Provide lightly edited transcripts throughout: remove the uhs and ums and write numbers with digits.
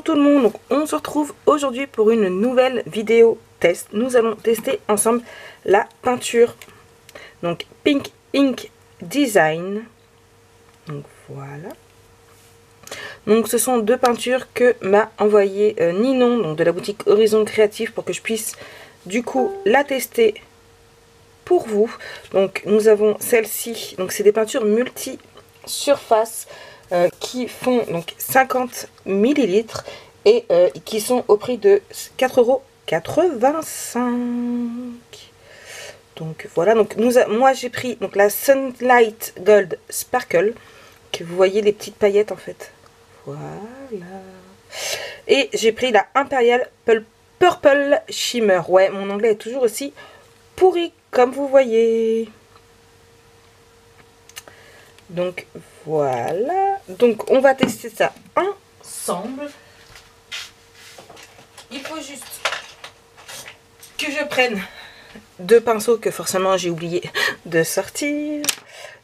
Bonjour tout le monde, donc on se retrouve aujourd'hui pour une nouvelle vidéo test. Nous allons tester ensemble la peinture, donc Pink Ink Design. Donc voilà. Donc ce sont deux peintures que m'a envoyé Ninon, donc de la boutique Horizon Créatif, pour que je puisse du coup la tester pour vous. Donc nous avons celle-ci, donc c'est des peintures multi-surface qui font donc 50 millilitres et qui sont au prix de 4,85 €. Donc voilà, donc moi j'ai pris donc la Sunlight Gold Sparkle, que vous voyez les petites paillettes en fait. Voilà. Et j'ai pris la Imperial Purple Shimmer. Ouais, mon anglais est toujours aussi pourri comme vous voyez. Donc voilà, donc on va tester ça ensemble. Il faut juste que je prenne deux pinceaux que forcément j'ai oublié de sortir.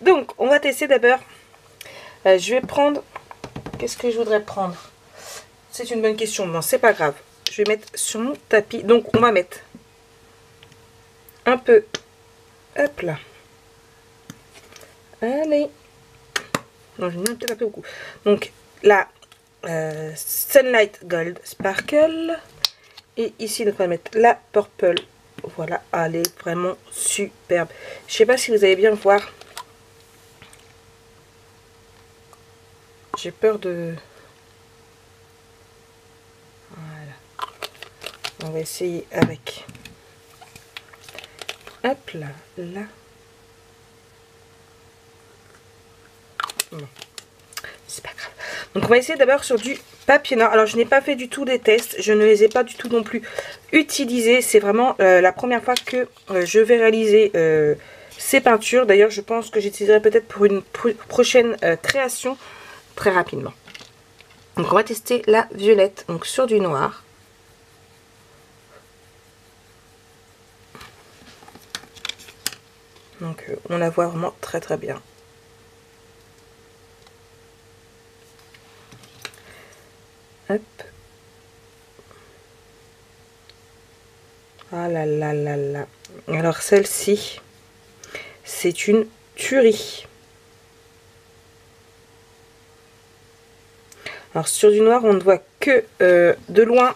Donc on va tester d'abord. Je vais prendre, qu'est-ce que je voudrais prendre? C'est une bonne question, non c'est pas grave. Je vais mettre sur mon tapis, donc on va mettre un peu, hop là. Allez. Non, je mets peut-être un peu beaucoup. Donc, la Sunlight Gold Sparkle. Et ici, donc, on va mettre la Purple. Voilà, elle est vraiment superbe. Je sais pas si vous allez bien voir. J'ai peur de... Voilà. On va essayer avec... Hop là, là. Non, c'est pas grave. Donc on va essayer d'abord sur du papier noir. Alors je n'ai pas fait du tout des tests, je ne les ai pas du tout non plus utilisés. C'est vraiment la première fois que je vais réaliser ces peintures. D'ailleurs je pense que j'utiliserai peut-être pour une prochaine création très rapidement. Donc on va tester la violette, donc sur du noir. Donc on la voit vraiment très très bien. Hop. Ah là là là là. Alors celle-ci, c'est une tuerie. Alors sur du noir, on ne voit que de loin,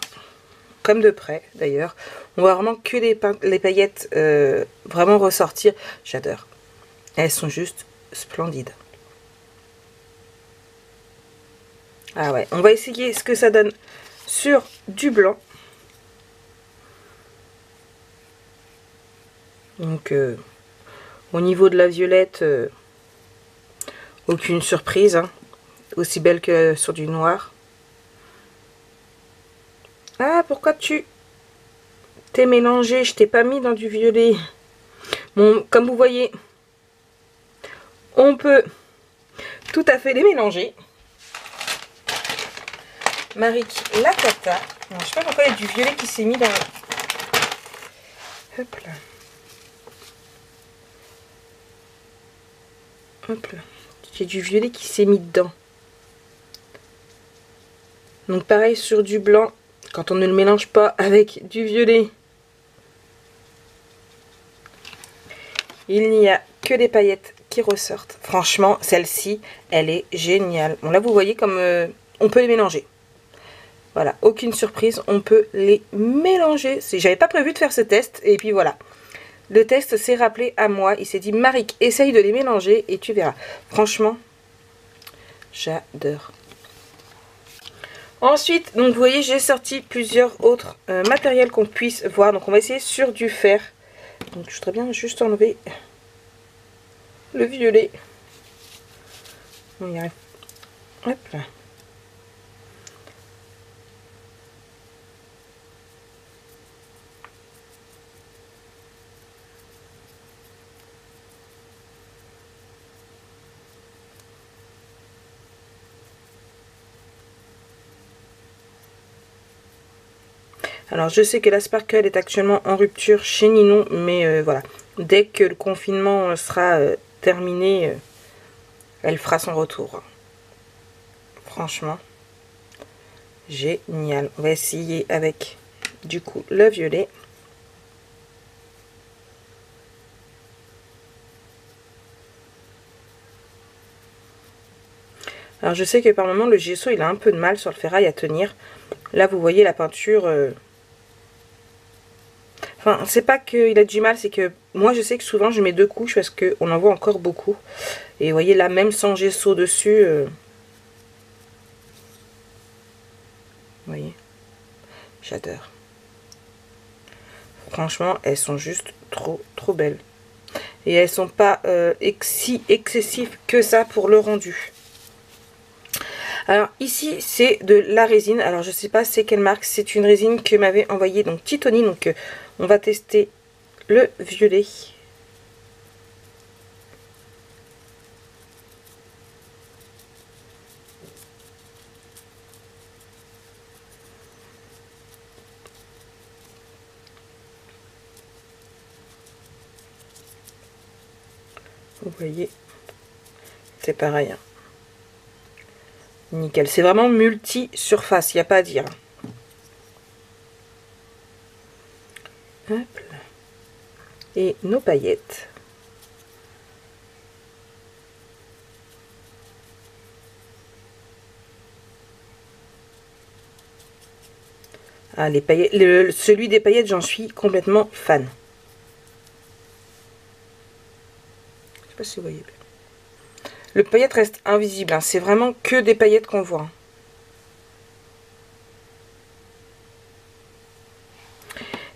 comme de près d'ailleurs. On voit vraiment que les paillettes vraiment ressortir. J'adore. Elles sont juste splendides. Ah ouais, on va essayer ce que ça donne sur du blanc. Donc au niveau de la violette, aucune surprise, hein, aussi belle que sur du noir. Ah, pourquoi tu t'es mélangé? Je t'ai pas mis dans du violet. Bon, comme vous voyez, on peut tout à fait les mélanger. Marik la cata. Je sais pas pourquoi il y a du violet qui s'est mis dans... Hop là. Hop là. J'ai du violet qui s'est mis dedans. Donc pareil sur du blanc, quand on ne le mélange pas avec du violet, il n'y a que des paillettes qui ressortent. Franchement, celle-ci, elle est géniale. Bon là vous voyez comme on peut les mélanger. Voilà, aucune surprise, on peut les mélanger. J'avais pas prévu de faire ce test, et puis voilà. Le test s'est rappelé à moi. Il s'est dit, Marik, essaye de les mélanger et tu verras. Franchement, j'adore. Ensuite, donc vous voyez, j'ai sorti plusieurs autres matériels qu'on puisse voir. Donc on va essayer sur du fer. Donc je voudrais bien juste enlever le violet. On y arrive. Hop là. Alors je sais que la Sparkle est actuellement en rupture chez Ninon, mais voilà, dès que le confinement sera terminé, elle fera son retour. Franchement, Génial. On va essayer avec du coup le violet. Alors je sais que par moment le gesso il a un peu de mal sur le ferraille à tenir. Là vous voyez la peinture. Enfin c'est pas qu'il a du mal, c'est que moi je sais que souvent je mets 2 couches parce qu'on en voit encore beaucoup. Et vous voyez là même sans gesso dessus. Vous voyez. J'adore. Franchement elles sont juste trop belles. Et elles sont pas si excessives que ça pour le rendu. Alors ici c'est de la résine, alors je sais pas c'est quelle marque, c'est une résine que m'avait envoyée donc Titoni, donc on va tester le violet. Vous voyez, c'est pareil. Hein. Nickel, c'est vraiment multi-surface, il n'y a pas à dire. Hop là. Et nos paillettes. Ah, les paillettes, celui des paillettes, j'en suis complètement fan. Je sais pas si vous voyez. Le paillette reste invisible, hein. C'est vraiment que des paillettes qu'on voit.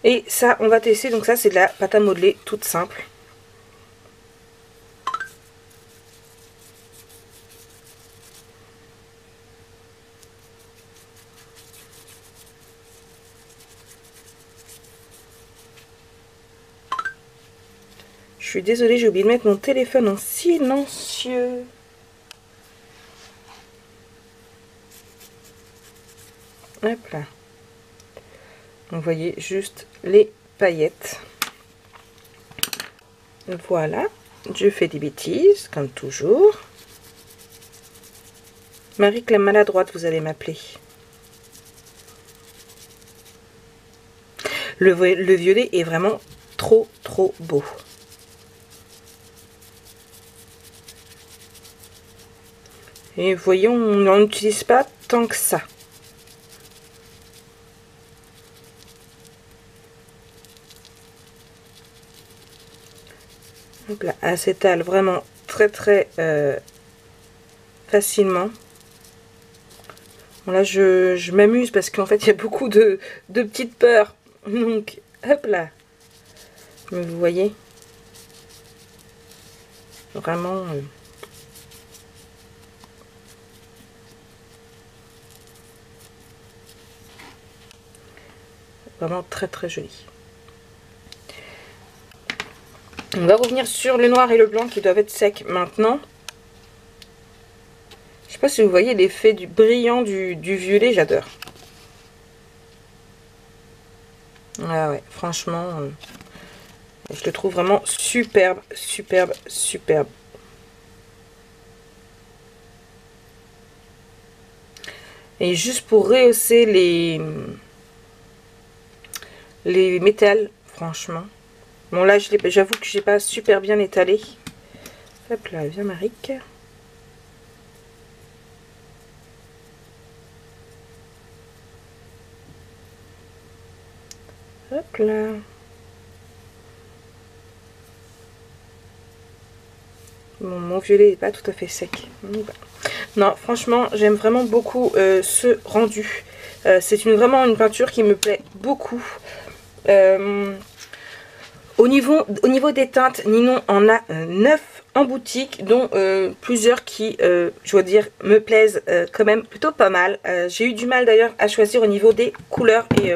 Et ça, on va tester, donc ça c'est de la pâte à modeler toute simple. Je suis désolée, j'ai oublié de mettre mon téléphone en silencieux. Hop là. Vous voyez juste les paillettes. Voilà. Je fais des bêtises, comme toujours. Marie la maladroite, vous allez m'appeler. Le violet est vraiment trop beau. Et voyons, on n'en utilise pas tant que ça. Donc là, elle s'étale vraiment très facilement. Bon, là, je m'amuse parce qu'en fait, il y a beaucoup de petites peurs. Donc, hop là. Mais vous voyez, vraiment... vraiment très joli. On va revenir sur le noir et le blanc qui doivent être secs maintenant. Je sais pas si vous voyez l'effet du brillant du violet, j'adore. Ah ouais, franchement, je le trouve vraiment superbe. Et juste pour rehausser les métals, franchement. Bon là, j'avoue que j'ai pas super bien étalé. Hop là, viens Maric. Hop là. Bon, mon violet n'est pas tout à fait sec. Non, franchement, j'aime vraiment beaucoup ce rendu. C'est vraiment une peinture qui me plaît beaucoup. Au niveau des teintes, Ninon en a 9 en boutique, dont plusieurs qui, je dois dire, me plaisent quand même plutôt pas mal. J'ai eu du mal d'ailleurs à choisir au niveau des couleurs et...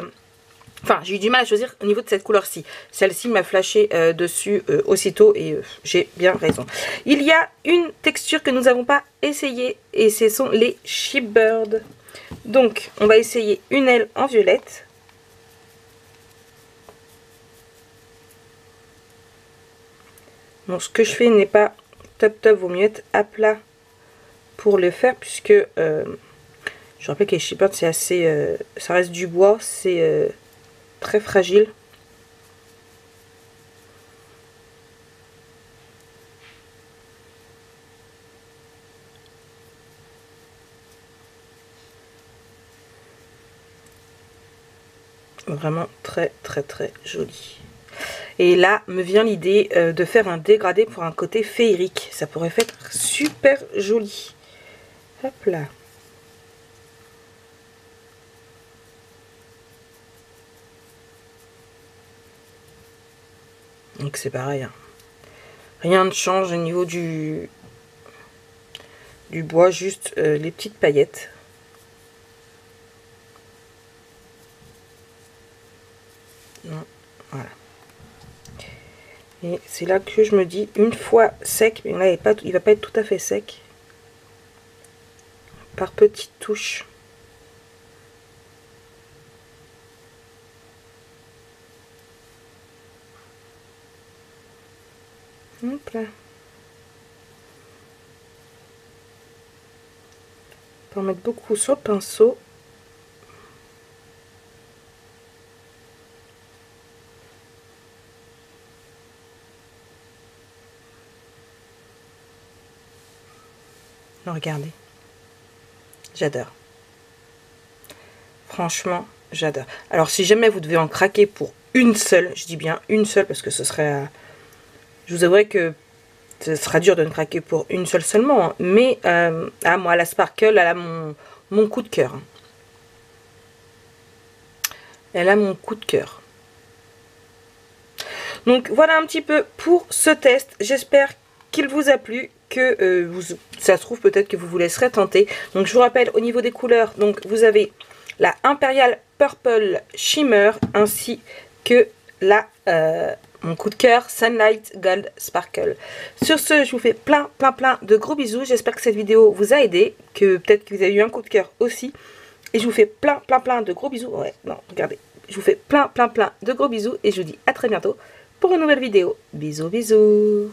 Enfin, j'ai eu du mal à choisir au niveau de cette couleur-ci. Celle-ci m'a flashé dessus aussitôt et j'ai bien raison. Il y a une texture que nous n'avons pas essayée et ce sont les Shipbird. Donc, on va essayer une aile en violette. Bon, ce que je fais n'est pas top, vaut mieux être à plat pour le faire puisque Je rappelle que les chipboards c'est assez... ça reste du bois, c'est très fragile. Vraiment très joli. Et là me vient l'idée de faire un dégradé pour un côté féerique. Ça pourrait faire super joli. Hop là. Donc c'est pareil. Hein. Rien ne change au niveau du bois, juste les petites paillettes. Non, voilà. Et c'est là que je me dis, une fois sec, mais là il va pas être tout à fait sec, par petites touches. Hop là. On peut en mettre beaucoup sur le pinceau. Regardez, j'adore. Franchement, j'adore. Alors, si jamais vous devez en craquer pour une seule, je dis bien une seule, parce que ce serait... je vous avouerai que ce sera dur de ne craquer pour une seule seulement. Hein, mais, moi, la Sparkle, elle a mon coup de cœur. Hein. Elle a mon coup de cœur. Donc, voilà un petit peu pour ce test. J'espère qu'il vous a plu, que ça se trouve peut-être que vous vous laisserez tenter. Donc je vous rappelle au niveau des couleurs, donc vous avez la Imperial Purple Shimmer ainsi que la mon coup de cœur Sunlight Gold Sparkle. Sur ce, je vous fais plein de gros bisous. J'espère que cette vidéo vous a aidé, que peut-être que vous avez eu un coup de cœur aussi. Et je vous fais plein de gros bisous. Ouais, non, regardez. Je vous fais plein de gros bisous et je vous dis à très bientôt pour une nouvelle vidéo. Bisous.